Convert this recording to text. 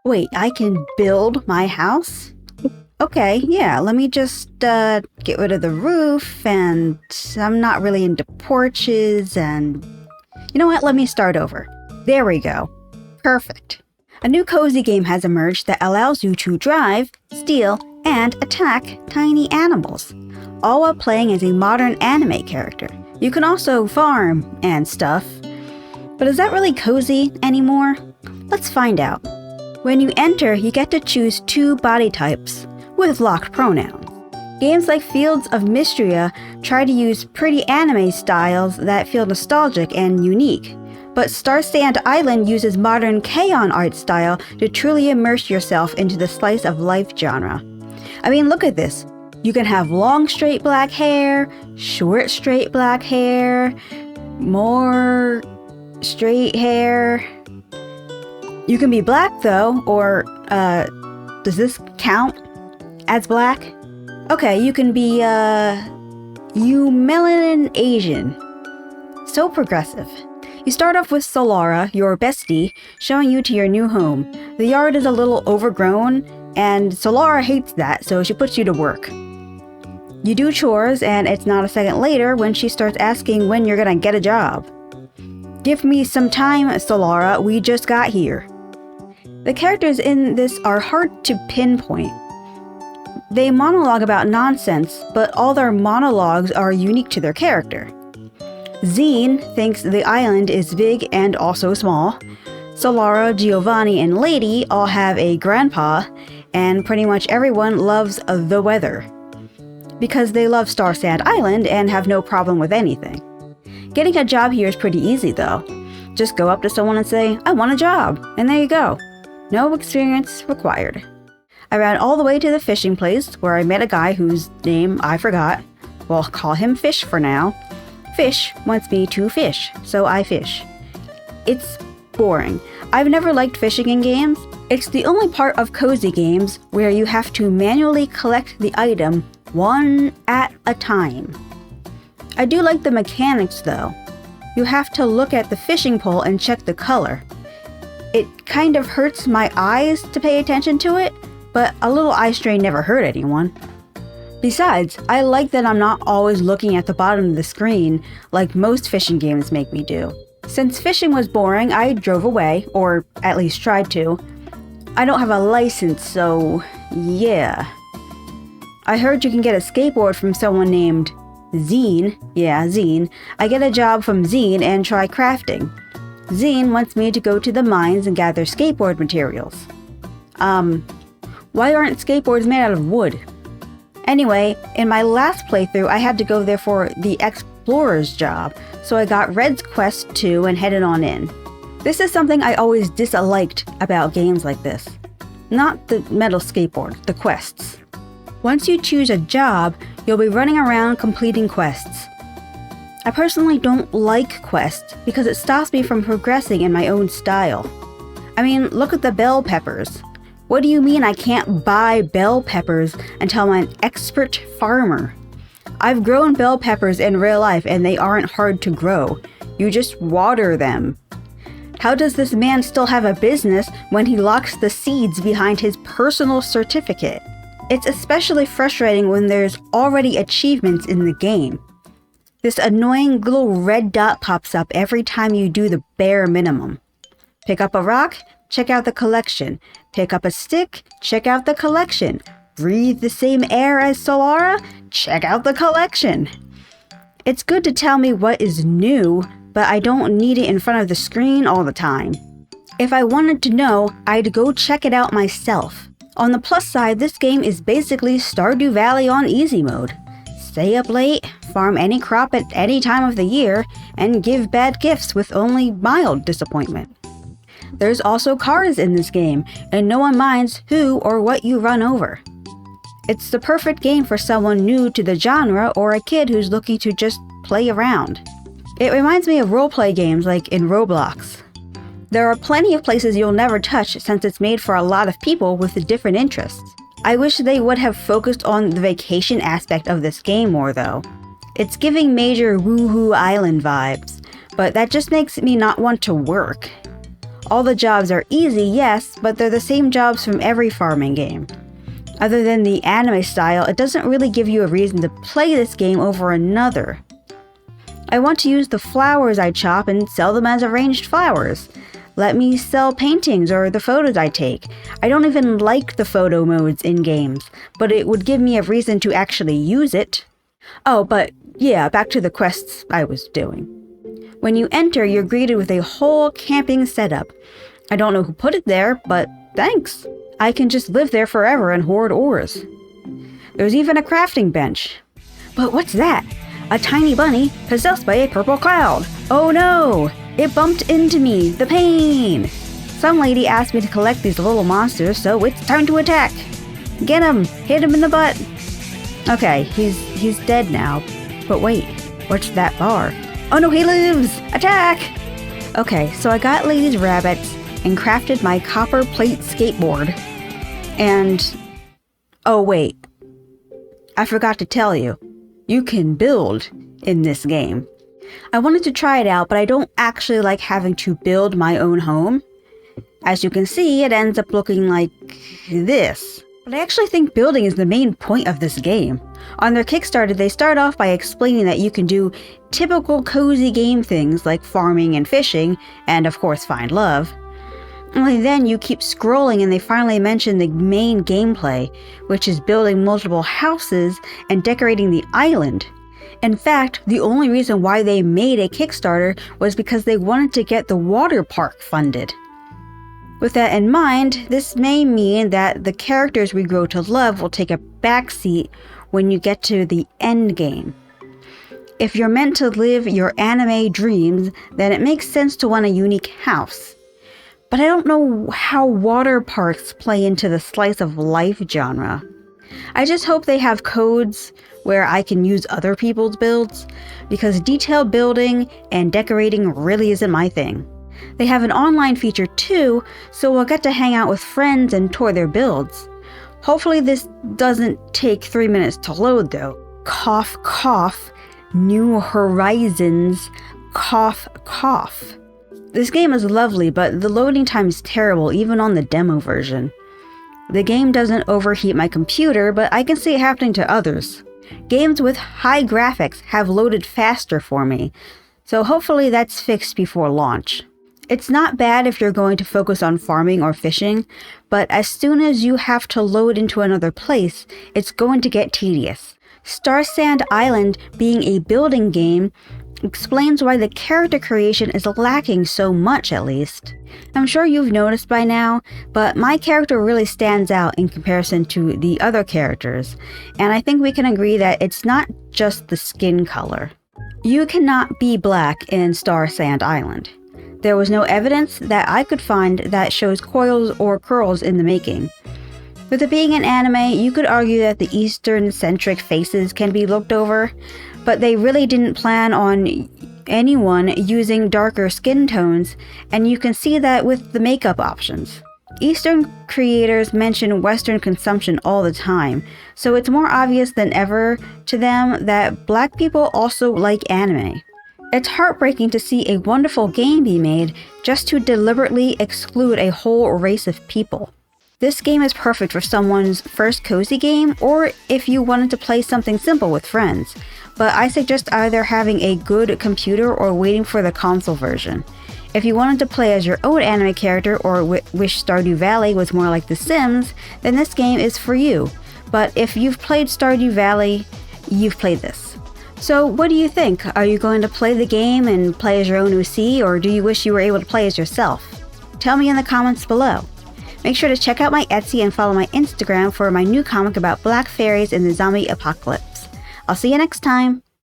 Wait, I can build my house? Okay, yeah, let me just get rid of the roof, and I'm not really into porches, and you know what, let me start over. There we go. Perfect. A new cozy game has emerged that allows you to drive, steal, and attack tiny animals, all while playing as a modern anime character. You can also farm and stuff, but is that really cozy anymore? Let's find out. When you enter, you get to choose 2 body types, with locked pronouns. Games like Fields of Mystria try to use pretty anime styles that feel nostalgic and unique, but Starsand Island uses modern K-On! Art style to truly immerse yourself into the slice of life genre. I mean, look at this. You can have long straight black hair, short straight black hair, more straight hair. You can be black though, or does this count as black? Okay, you can be melanin Asian. So progressive. You start off with Solara, your bestie, showing you to your new home. The yard is a little overgrown, and Solara hates that, so she puts you to work. You do chores, and it's not a second later when she starts asking when you're gonna get a job. Give me some time, Solara, we just got here. The characters in this are hard to pinpoint. They monologue about nonsense, but all their monologues are unique to their character. Zine thinks the island is big and also small. Solara, Giovanni, and Lady all have a grandpa, and pretty much everyone loves the weather, because they love Starsand Island and have no problem with anything. Getting a job here is pretty easy though. Just go up to someone and say, I want a job, and there you go. No experience required. I ran all the way to the fishing place where I met a guy whose name I forgot. We'll call him Fish for now. Fish wants me to fish, so I fish. It's boring. I've never liked fishing in games. It's the only part of cozy games where you have to manually collect the item one at a time. I do like the mechanics though. You have to look at the fishing pole and check the color. It kind of hurts my eyes to pay attention to it, but a little eye strain never hurt anyone. Besides, I like that I'm not always looking at the bottom of the screen like most fishing games make me do. Since fishing was boring, I drove away, or at least tried to. I don't have a license, so yeah. I heard you can get a skateboard from someone named Zine. Yeah, Zine. I get a job from Zine and try crafting. Zine wants me to go to the mines and gather skateboard materials. Why aren't skateboards made out of wood? Anyway, in my last playthrough, I had to go there for the explorer's job, so I got Red's quest too and headed on in. This is something I always disliked about games like this. Not the metal skateboard, the quests. Once you choose a job, you'll be running around completing quests. I personally don't like quests because it stops me from progressing in my own style. I mean, look at the bell peppers. What do you mean I can't buy bell peppers until I'm an expert farmer? I've grown bell peppers in real life and they aren't hard to grow. You just water them. How does this man still have a business when he locks the seeds behind his personal certificate? It's especially frustrating when there's already achievements in the game. This annoying little red dot pops up every time you do the bare minimum. Pick up a rock, check out the collection. Pick up a stick, check out the collection. Breathe the same air as Solara, check out the collection. It's good to tell me what is new, but I don't need it in front of the screen all the time. If I wanted to know, I'd go check it out myself. On the plus side, this game is basically Stardew Valley on easy mode. Stay up late, farm any crop at any time of the year, and give bad gifts with only mild disappointment. There's also cars in this game, and no one minds who or what you run over. It's the perfect game for someone new to the genre or a kid who's looking to just play around. It reminds me of roleplay games like in Roblox. There are plenty of places you'll never touch since it's made for a lot of people with different interests. I wish they would have focused on the vacation aspect of this game more though. It's giving major Woohoo Island vibes, but that just makes me not want to work. All the jobs are easy, yes, but they're the same jobs from every farming game. Other than the anime style, it doesn't really give you a reason to play this game over another. I want to use the flowers I chop and sell them as arranged flowers. Let me sell paintings or the photos I take. I don't even like the photo modes in games, but it would give me a reason to actually use it. Oh, but yeah, back to the quests I was doing. When you enter, you're greeted with a whole camping setup. I don't know who put it there, but thanks. I can just live there forever and hoard ores. There's even a crafting bench. But what's that? A tiny bunny possessed by a purple cloud. Oh no! It bumped into me. The pain! Some lady asked me to collect these little monsters, so it's time to attack. Get him! Hit him in the butt! Okay, he's dead now. But wait, what's that bar? Oh no, he lives! Attack! Okay, so I got Lady's rabbits and crafted my copper plate skateboard. And... oh wait, I forgot to tell you. You can build in this game. I wanted to try it out, but I don't actually like having to build my own home. As you can see, it ends up looking like this. But I actually think building is the main point of this game. On their Kickstarter, they start off by explaining that you can do typical cozy game things like farming and fishing, and of course find love. Only then you keep scrolling and they finally mention the main gameplay, which is building multiple houses and decorating the island. In fact, the only reason why they made a Kickstarter was because they wanted to get the water park funded. With that in mind, this may mean that the characters we grow to love will take a backseat when you get to the end game. If you're meant to live your anime dreams, then it makes sense to want a unique house. But I don't know how water parks play into the slice of life genre. I just hope they have codes where I can use other people's builds, because detailed building and decorating really isn't my thing. They have an online feature too, so we'll get to hang out with friends and tour their builds. Hopefully this doesn't take 3 minutes to load though. Cough, cough. New Horizons. Cough, cough. This game is lovely, but the loading time is terrible even on the demo version. The game doesn't overheat my computer, but I can see it happening to others. Games with high graphics have loaded faster for me, so hopefully that's fixed before launch. It's not bad if you're going to focus on farming or fishing, but as soon as you have to load into another place, it's going to get tedious. Starsand Island, being a building game, explains why the character creation is lacking so much, at least. I'm sure you've noticed by now, but my character really stands out in comparison to the other characters, and I think we can agree that it's not just the skin color. You cannot be black in Starsand Island. There was no evidence that I could find that shows coils or curls in the making. With it being an anime, you could argue that the Eastern-centric faces can be looked over, but they really didn't plan on anyone using darker skin tones, and you can see that with the makeup options. Eastern creators mention Western consumption all the time, so it's more obvious than ever to them that Black people also like anime. It's heartbreaking to see a wonderful game be made just to deliberately exclude a whole race of people. This game is perfect for someone's first cozy game, or if you wanted to play something simple with friends, but I suggest either having a good computer or waiting for the console version. If you wanted to play as your own anime character or wish Stardew Valley was more like The Sims, then this game is for you. But if you've played Stardew Valley, you've played this. So what do you think? Are you going to play the game and play as your own OC, or do you wish you were able to play as yourself? Tell me in the comments below. Make sure to check out my Etsy and follow my Instagram for my new comic about black fairies in the zombie apocalypse. I'll see you next time!